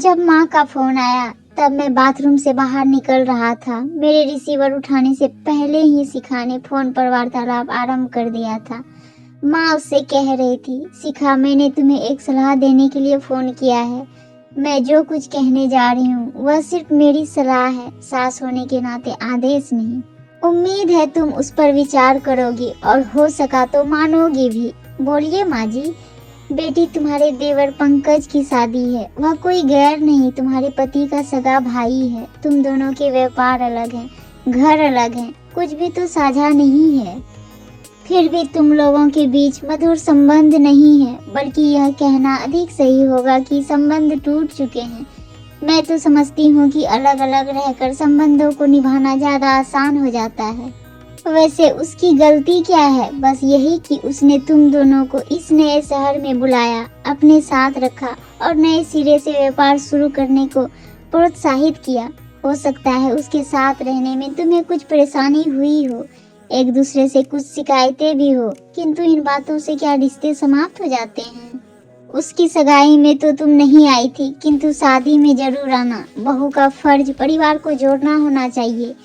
जब माँ का फोन आया तब मैं बाथरूम से बाहर निकल रहा था। मेरे रिसीवर उठाने से पहले ही शिखा ने फोन पर वार्तालाप आरंभ कर दिया था। माँ उससे कह रही थी, शिखा, मैंने तुम्हें एक सलाह देने के लिए फोन किया है। मैं जो कुछ कहने जा रही हूँ वह सिर्फ मेरी सलाह है, सास होने के नाते आदेश नहीं। उम्मीद है तुम उस पर विचार करोगी और हो सका तो मानोगी भी। बोलिए माँ जी। बेटी, तुम्हारे देवर पंकज की शादी है। वह कोई गैर नहीं, तुम्हारे पति का सगा भाई है। तुम दोनों के व्यापार अलग हैं, घर अलग हैं, कुछ भी तो साझा नहीं है। फिर भी तुम लोगों के बीच मधुर संबंध नहीं है, बल्कि यह कहना अधिक सही होगा कि संबंध टूट चुके हैं। मैं तो समझती हूँ कि अलग अलग रहकर संबंधों को निभाना ज्यादा आसान हो जाता है। वैसे उसकी गलती क्या है? बस यही कि उसने तुम दोनों को इस नए शहर में बुलाया, अपने साथ रखा और नए सिरे से व्यापार शुरू करने को प्रोत्साहित किया। हो सकता है उसके साथ रहने में तुम्हें कुछ परेशानी हुई हो, एक दूसरे से कुछ शिकायतें भी हो, किंतु इन बातों से क्या रिश्ते समाप्त हो जाते हैं? उसकी सगाई में तो तुम नहीं आई थी, किंतु शादी में जरूर आना। बहू का फर्ज परिवार को जोड़ना होना चाहिए।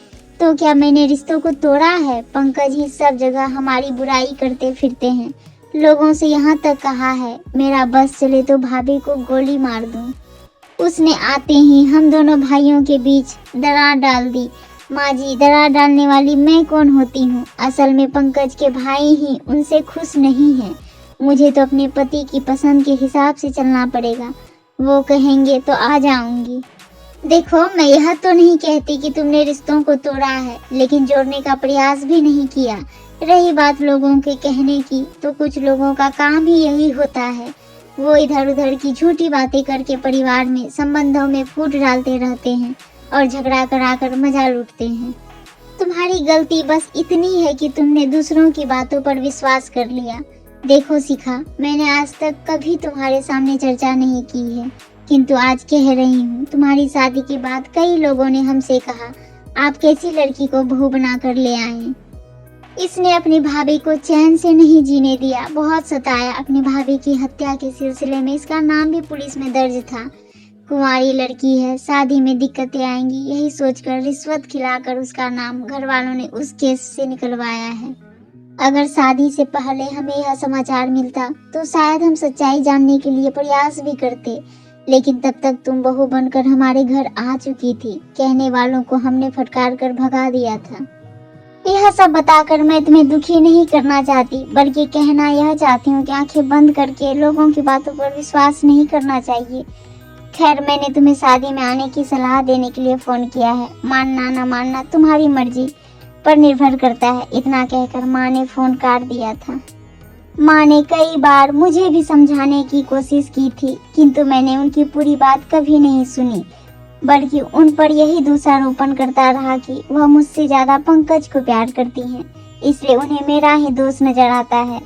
तो क्या मैंने रिश्तों को तोड़ा है? पंकज ही सब जगह हमारी बुराई करते फिरते हैं। लोगों से यहाँ तक कहा है, मेरा बस चले तो भाभी को गोली मार दूं। उसने आते ही हम दोनों भाइयों के बीच दरार डाल दी। माँ जी, दरार डालने वाली मैं कौन होती हूँ? असल में पंकज के भाई ही उनसे खुश नहीं है। मुझे तो अपने पति की पसंद के हिसाब से चलना पड़ेगा। वो कहेंगे तो आ जाऊंगी। देखो, मैं यह तो नहीं कहती कि तुमने रिश्तों को तोड़ा है, लेकिन जोड़ने का प्रयास भी नहीं किया। रही बात लोगों के कहने की, तो कुछ लोगों का काम ही यही होता है। वो इधर उधर की झूठी बातें करके परिवार में, संबंधों में फूट डालते रहते हैं और झगड़ा कराकर मजा लूटते हैं। तुम्हारी गलती बस इतनी है कि तुमने दूसरों की बातों पर विश्वास कर लिया। देखो शिखा, मैंने आज तक कभी तुम्हारे सामने चर्चा नहीं की है, किंतु आज कह रही हूँ। तुम्हारी शादी के बाद कई लोगों ने हमसे कहा, आप कैसी लड़की को बहू बना कर ले आए। इसने अपनी भाभी को चैन से नहीं जीने दिया, बहुत सताया। अपनी भाभी की हत्या के सिलसिले में इसका नाम भी पुलिस में दर्ज था। कुंवारी लड़की है, शादी में दिक्कतें आएंगी, यही सोचकर रिश्वत खिलाकर उसका नाम घर वालों ने उस केस से निकलवाया है। अगर शादी से पहले हमें यह समाचार मिलता तो शायद हम सच्चाई जानने के लिए प्रयास भी करते, लेकिन तब तक तुम बहू बनकर हमारे घर आ चुकी थी। कहने वालों को हमने फटकार कर भगा दिया था। यह सब बताकर मैं तुम्हें दुखी नहीं करना चाहती, बल्कि कहना यह चाहती हूँ कि आंखें बंद करके लोगों की बातों पर विश्वास नहीं करना चाहिए। खैर, मैंने तुम्हें शादी में आने की सलाह देने के लिए फोन किया है। मानना न मानना तुम्हारी मर्जी पर निर्भर करता है। इतना कहकर माँ ने फोन काट दिया था। माँ ने कई बार मुझे भी समझाने की कोशिश की थी, किंतु मैंने उनकी पूरी बात कभी नहीं सुनी, बल्कि उन पर यही दोषारोपण करता रहा कि वह मुझसे ज्यादा पंकज को प्यार करती हैं, इसलिए उन्हें मेरा ही दोष नजर आता है,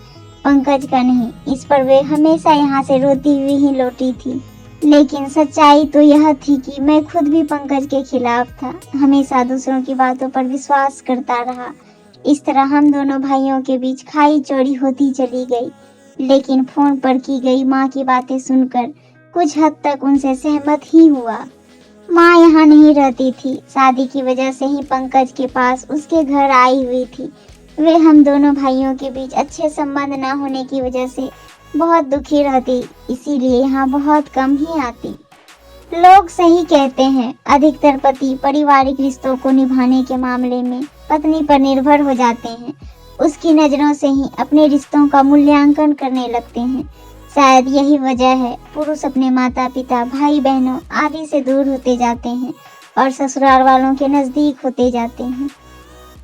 पंकज का नहीं। इस पर वे हमेशा यहाँ से रोती हुई ही लौटी थी। लेकिन सच्चाई तो यह थी कि मैं खुद भी पंकज के खिलाफ था, हमेशा दूसरों की बातों पर विश्वास करता रहा। इस तरह हम दोनों भाइयों के बीच खाई चौड़ी होती चली गई। लेकिन फोन पर की गई माँ की बातें सुनकर कुछ हद तक उनसे सहमत ही हुआ। माँ यहाँ नहीं रहती थी, शादी की वजह से ही पंकज के पास उसके घर आई हुई थी। वे हम दोनों भाइयों के बीच अच्छे संबंध न होने की वजह से बहुत दुखी रहती, इसीलिए यहाँ बहुत कम ही आती। लोग सही कहते हैं, अधिकतर पति पारिवारिक रिश्तों को निभाने के मामले में पत्नी पर निर्भर हो जाते हैं। उसकी नजरों से ही अपने रिश्तों का मूल्यांकन करने लगते हैं। शायद यही वजह है पुरुष अपने माता पिता, भाई बहनों आदि से दूर होते जाते हैं और ससुराल वालों के नजदीक होते जाते हैं।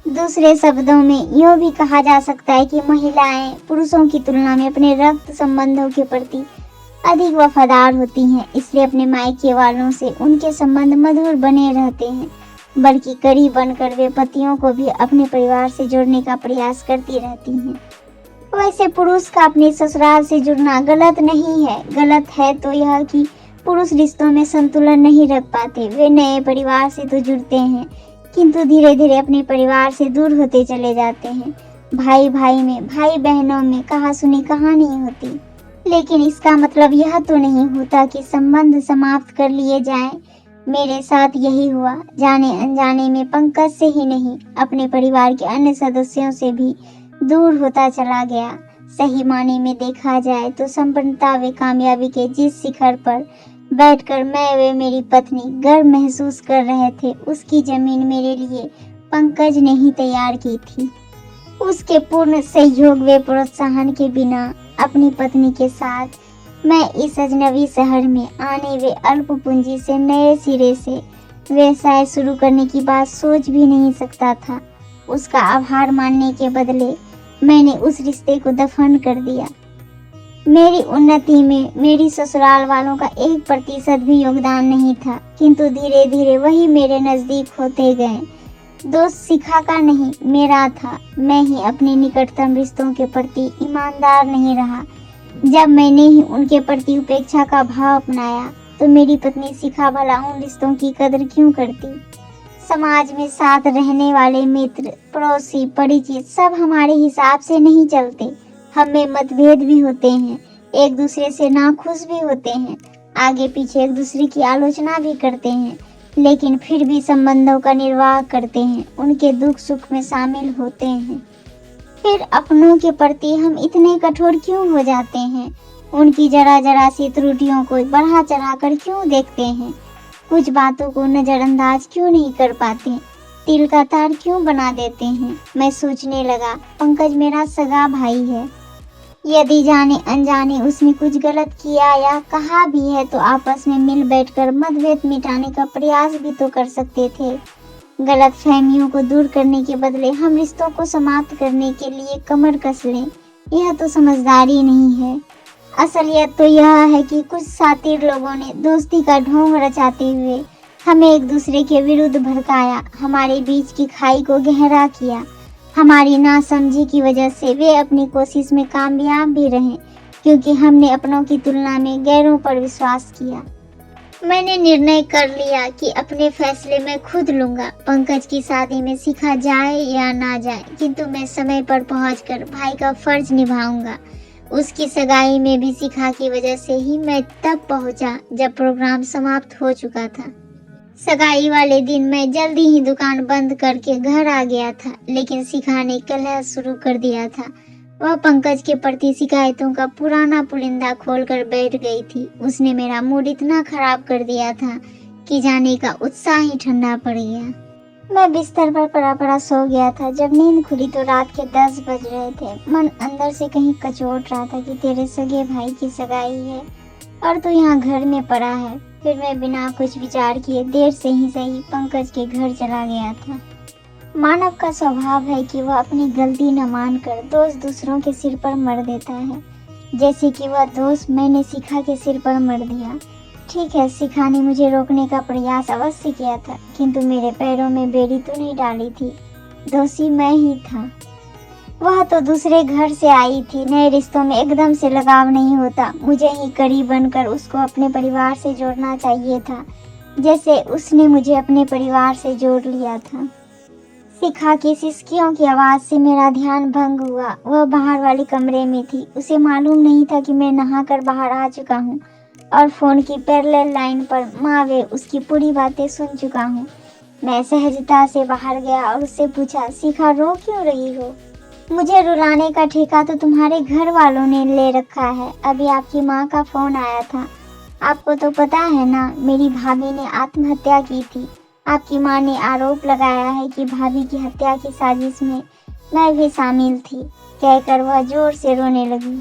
दूसरे शब्दों में यूँ भी कहा जा सकता है कि महिलाएं पुरुषों की तुलना में अपने रक्त संबंधों के प्रति अधिक वफादार होती हैं, इसलिए अपने मायके वालों से उनके संबंध मधुर बने रहते हैं, बल्कि करीब बनकर वे पतियों को भी अपने परिवार से जोड़ने का प्रयास करती रहती हैं। वैसे पुरुष का अपने ससुराल से जुड़ना गलत नहीं है। गलत है तो यह कि पुरुष रिश्तों में संतुलन नहीं रख पाते। वे नए परिवार से तो जुड़ते हैं, किंतु धीरे धीरे अपने परिवार से दूर होते चले जाते हैं। भाई भाई में, भाई बहनों में कहा सुनी कहानी होती, लेकिन इसका मतलब यह तो नहीं होता कि संबंध समाप्त कर लिए जाएं। मेरे साथ यही हुआ। जाने अनजाने में पंकज से ही नहीं, अपने परिवार के अन्य सदस्यों से भी दूर होता चला गया। सही मायने में देखा जाए तो संपन्नता व कामयाबी के जिस शिखर पर बैठकर मैं व मेरी पत्नी गर्व महसूस कर रहे थे, उसकी जमीन मेरे लिए पंकज ने ही तैयार की थी। उसके पूर्ण सहयोग व प्रोत्साहन के बिना अपनी पत्नी के साथ मैं इस अजनबी शहर में आने व अल्प पूंजी से नए सिरे से व्यवसाय शुरू करने की बात सोच भी नहीं सकता था। उसका आभार मानने के बदले मैंने उस रिश्ते को दफन कर दिया। मेरी उन्नति में मेरी ससुराल वालों का 1% भी योगदान नहीं था, किंतु धीरे धीरे वही मेरे नजदीक होते गए। दोस्त शिखा का नहीं, मेरा था। मैं ही अपने निकटतम रिश्तों के प्रति ईमानदार नहीं रहा। जब मैंने ही उनके प्रति उपेक्षा का भाव अपनाया तो मेरी पत्नी शिखा भला उन रिश्तों की कदर क्यों करती। समाज में साथ रहने वाले मित्र, पड़ोसी, परिचित सब हमारे हिसाब से नहीं चलते। हम में मतभेद भी होते हैं, एक दूसरे से नाखुश भी होते हैं, आगे पीछे एक दूसरे की आलोचना भी करते हैं, लेकिन फिर भी संबंधों का निर्वाह करते हैं, उनके दुख सुख में शामिल होते हैं। फिर अपनों के प्रति हम इतने कठोर क्यों हो जाते हैं? उनकी जरा जरा सी त्रुटियों को बढ़ा चढ़ाकर क्यों देखते हैं? कुछ बातों को नजरअंदाज क्यों नहीं कर पाते? तिल का तार क्यों बना देते हैं? मैं सोचने लगा, पंकज मेरा सगा भाई है। यदि जाने अनजाने उसने कुछ गलत किया या कहा भी है तो आपस में मिल बैठकर मतभेद मिटाने का प्रयास भी तो कर सकते थे। गलत फहमियों को दूर करने के बदले हम रिश्तों को समाप्त करने के लिए कमर कस लें, यह तो समझदारी नहीं है। असलियत तो यह है कि कुछ शातिर लोगों ने दोस्ती का ढोंग रचाते हुए हमें एक दूसरे के विरुद्ध भड़काया, हमारे बीच की खाई को गहरा किया। हमारी नासमझी की वजह से वे अपनी कोशिश में कामयाब भी रहे, क्योंकि हमने अपनों की तुलना में गैरों पर विश्वास किया। मैंने निर्णय कर लिया कि अपने फैसले मैं खुद लूंगा। पंकज की शादी में शिखा जाए या ना जाए, किंतु मैं समय पर पहुंचकर भाई का फर्ज निभाऊंगा। उसकी सगाई में भी शिखा की वजह से ही मैं तब पहुंचा जब प्रोग्राम समाप्त हो चुका था। सगाई वाले दिन मैं जल्दी ही दुकान बंद करके घर आ गया था, लेकिन शिखा ने कलह शुरू कर दिया था। वह पंकज के प्रति शिकायतों का पुराना पुलिंदा खोलकर बैठ गई थी। उसने मेरा मूड इतना खराब कर दिया था कि जाने का उत्साह ही ठंडा पड़ गया। मैं बिस्तर पर पड़ा पड़ा सो गया था। जब नींद खुली तो रात के 10 बज रहे थे। मन अंदर से कहीं कचोट रहा था कि तेरे सगे भाई की सगाई है और तू यहाँ घर में पड़ा है। फिर मैं बिना कुछ विचार किए देर से ही सही पंकज के घर चला गया था। मानव का स्वभाव है कि वह अपनी गलती न मानकर दोष दूसरों के सिर पर मर देता है, जैसे कि वह दोष मैंने शिखा के सिर पर मर दिया। ठीक है, शिखा ने मुझे रोकने का प्रयास अवश्य किया था, किंतु मेरे पैरों में बेड़ी तो नहीं डाली थी। दोषी मैं ही था। वह तो दूसरे घर से आई थी। नए रिश्तों में एकदम से लगाव नहीं होता। मुझे ही करीब बनकर उसको अपने परिवार से जोड़ना चाहिए था, जैसे उसने मुझे अपने परिवार से जोड़ लिया था। शिखा की सिसकियों की आवाज से मेरा ध्यान भंग हुआ। वह बाहर वाले कमरे में थी। उसे मालूम नहीं था कि मैं नहाकर बाहर आ चुका हूँ और फोन की पैरेलल लाइन पर माँ वे उसकी पूरी बातें सुन चुका हूँ। मैं सहजता से बाहर गया और उससे पूछा, शिखा रो क्यों रही हो? मुझे रुलाने का ठेका तो तुम्हारे घर वालों ने ले रखा है। अभी आपकी माँ का फोन आया था। आपको तो पता है ना, मेरी भाभी ने आत्महत्या की थी। आपकी माँ ने आरोप लगाया है कि भाभी की हत्या की साजिश में मैं भी शामिल थी। कहकर वह जोर से रोने लगी।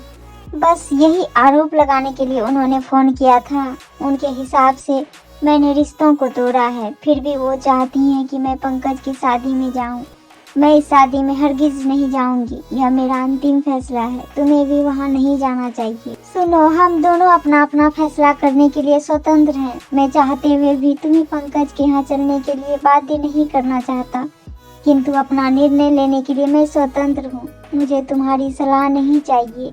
बस यही आरोप लगाने के लिए उन्होंने फोन किया था। उनके हिसाब से मैंने रिश्तों को तोड़ा है, फिर भी वो चाहती हैं कि मैं पंकज की शादी में जाऊं। मैं इस शादी में हरगिज नहीं जाऊंगी। यह मेरा अंतिम फैसला है। तुम्हें भी वहां नहीं जाना चाहिए। सुनो, हम दोनों अपना अपना फैसला करने के लिए स्वतंत्र हैं। मैं चाहते हुए भी तुम्हें पंकज के यहाँ चलने के लिए बाध्य नहीं करना चाहता, किंतु अपना निर्णय लेने के लिए मैं स्वतंत्र हूँ। मुझे तुम्हारी सलाह नहीं चाहिए।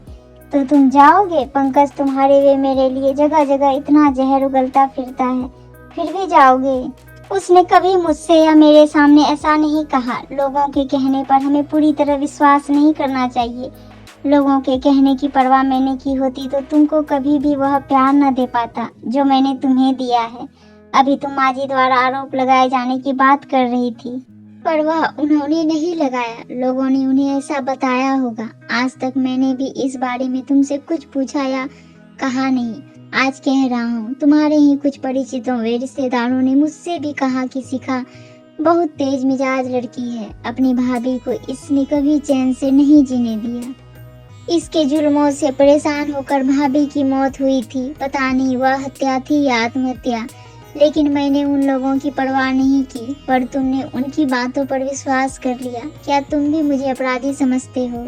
तो तुम जाओगे? पंकज तुम्हारे वे मेरे लिए जगह जगह इतना जहर उगलता फिरता है, फिर भी जाओगे? उसने कभी मुझसे या मेरे सामने ऐसा नहीं कहा। लोगों के कहने पर हमें पूरी तरह विश्वास नहीं करना चाहिए। लोगों के कहने की परवाह मैंने की होती तो तुमको कभी भी वह प्यार न दे पाता जो मैंने तुम्हें दिया है। अभी तुम माजी द्वारा आरोप लगाए जाने की बात कर रही थी, पर वह उन्होंने नहीं लगाया, लोगों ने उन्हें ऐसा बताया होगा। आज तक मैंने भी इस बारे में तुमसे कुछ पूछा या कहा नहीं। आज कह रहा हूँ, तुम्हारे ही कुछ परिचितों व रिश्तेदारों ने मुझसे भी कहा कि शिखा बहुत तेज मिजाज लड़की है। अपनी भाभी को इसने कभी चैन से नहीं जीने दिया। इसके जुल्मों से परेशान होकर भाभी की मौत हुई थी। पता नहीं वह हत्या थी या आत्महत्या, लेकिन मैंने उन लोगों की परवाह नहीं की, पर तुमने उनकी बातों पर विश्वास कर लिया। क्या तुम भी मुझे अपराधी समझते हो?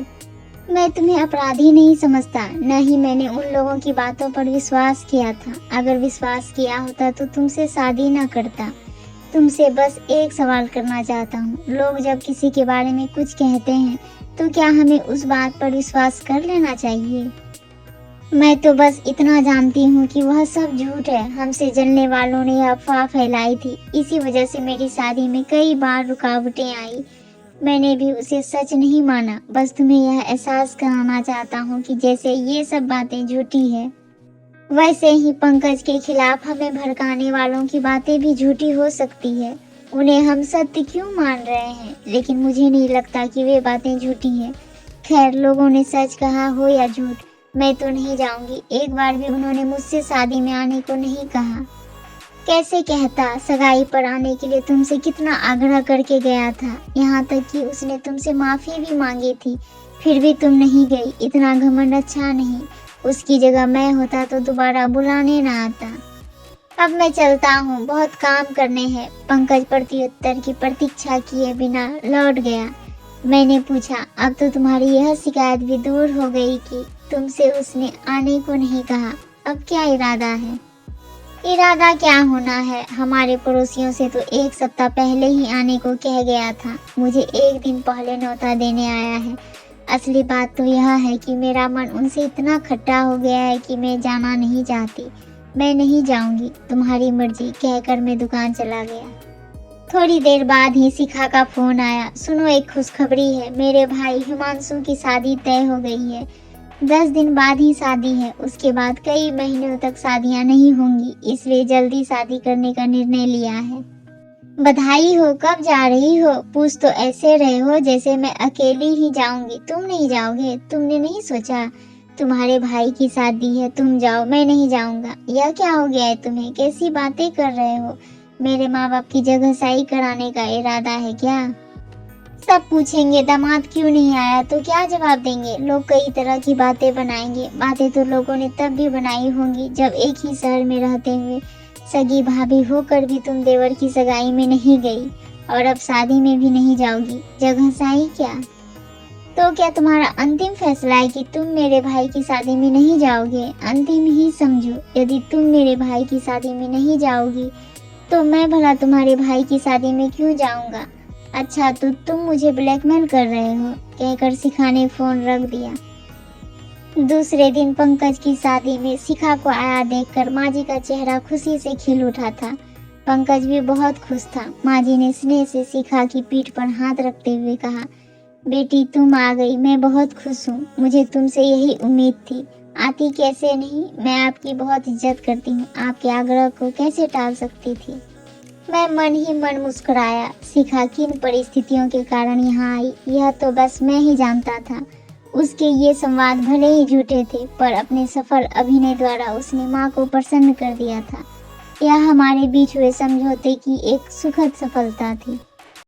मैं तुम्हें अपराधी नहीं समझता, न ही मैंने उन लोगों की बातों पर विश्वास किया था। अगर विश्वास किया होता तो तुमसे शादी न करता। तुमसे बस एक सवाल करना चाहता हूँ, लोग जब किसी के बारे में कुछ कहते हैं तो क्या हमें उस बात पर विश्वास कर लेना चाहिए? मैं तो बस इतना जानती हूँ कि वह सब झूठ है। हमसे जलने वालों ने यह अफवाह फैलाई थी, इसी वजह से मेरी शादी में कई बार रुकावटें आई। मैंने भी उसे सच नहीं माना। बस तुम्हें यह एहसास कराना चाहता हूँ कि जैसे ये सब बातें झूठी है, वैसे ही पंकज के खिलाफ हमें भड़काने वालों की बातें भी झूठी हो सकती है। उन्हें हम सत्य क्यों मान रहे हैं, लेकिन मुझे नहीं लगता कि वे बातें झूठी हैं। खैर, लोगों ने सच कहा हो या झूठ, मैं तो नहीं जाऊंगी। एक बार भी उन्होंने मुझसे शादी में आने को नहीं कहा। कैसे कहता, सगाई पर आने के लिए तुमसे कितना आग्रह करके गया था, यहाँ तक कि उसने तुमसे माफी भी मांगी थी, फिर भी तुम नहीं गई। इतना घमंड अच्छा नहीं। उसकी जगह मैं होता तो दोबारा बुलाने ना आता। अब मैं चलता हूँ, बहुत काम करने हैं। पंकज प्रत्युत्तर की प्रतीक्षा किए बिना लौट गया। मैंने पूछा, अब तो तुम्हारी यह शिकायत भी दूर हो गई कि तुमसे उसने आने को नहीं कहा। अब क्या इरादा है? इरादा क्या होना है, हमारे पड़ोसियों से तो एक सप्ताह पहले ही आने को कह गया था। मुझे एक दिन पहले न्योता देने आया है। असली बात तो यह है कि मेरा मन उनसे इतना खट्टा हो गया है कि मैं जाना नहीं चाहती। मैं नहीं जाऊंगी, तुम्हारी मर्जी, कहकर मैं दुकान चला गया। थोड़ी देर बाद ही शिखा का फोन आया। सुनो, एक खुशखबरी है, मेरे भाई हिमांशु की शादी तय हो गई है। 10 दिन बाद ही शादी है, उसके बाद कई महीनों तक शादियां नहीं होंगी, इसलिए जल्दी शादी करने का निर्णय लिया है। बधाई हो। कब जा रही हो? पूछ तो ऐसे रहे हो जैसे मैं अकेली ही जाऊंगी। तुम नहीं जाओगे? तुमने नहीं सोचा? तुम्हारे भाई की शादी है, तुम जाओ, मैं नहीं जाऊंगा। यह क्या हो गया है तुम्हें? कैसी बातें कर रहे हो? मेरे माँ बाप की जगह सही कराने का इरादा है क्या? सब पूछेंगे दामाद क्यों नहीं आया, तो क्या जवाब देंगे? लोग कई तरह की बातें बनाएंगे। बातें तो लोगों ने तब भी बनाई होंगी जब एक ही शहर में रहते हुए सगी भाभी होकर भी तुम देवर की सगाई में नहीं गई, और अब शादी में भी नहीं जाओगी। जगह सही क्या? तो क्या तुम्हारा अंतिम फैसला है कि तुम मेरे भाई की शादी में नहीं जाओगे? अंतिम ही समझो। यदि तुम मेरे भाई की शादी में नहीं जाओगी तो मैं भला तुम्हारे भाई की शादी में क्यों जाऊंगा? अच्छा, तो तुम मुझे ब्लैकमेल कर रहे हो, कहकर शिखा ने फोन रख दिया। दूसरे दिन पंकज की शादी में शिखा को आया देखकर माजी का चेहरा खुशी से खिल उठा था। पंकज भी बहुत खुश था। माजी ने स्नेह से शिखा की पीठ पर हाथ रखते हुए कहा, बेटी तुम आ गई, मैं बहुत खुश हूँ। मुझे तुमसे यही उम्मीद थी। आती कैसे नहीं, मैं आपकी बहुत इज्जत करती हूँ। आपके आग्रह को कैसे टाल सकती थी? मैं मन ही मन मुस्कुराया। शिखा किन परिस्थितियों के कारण यहाँ आई, यह तो बस मैं ही जानता था। उसके ये संवाद भले ही झूठे थे, पर अपने सफल अभिनय द्वारा उसने माँ को प्रसन्न कर दिया था। यह हमारे बीच हुए समझौते की एक सुखद सफलता थी।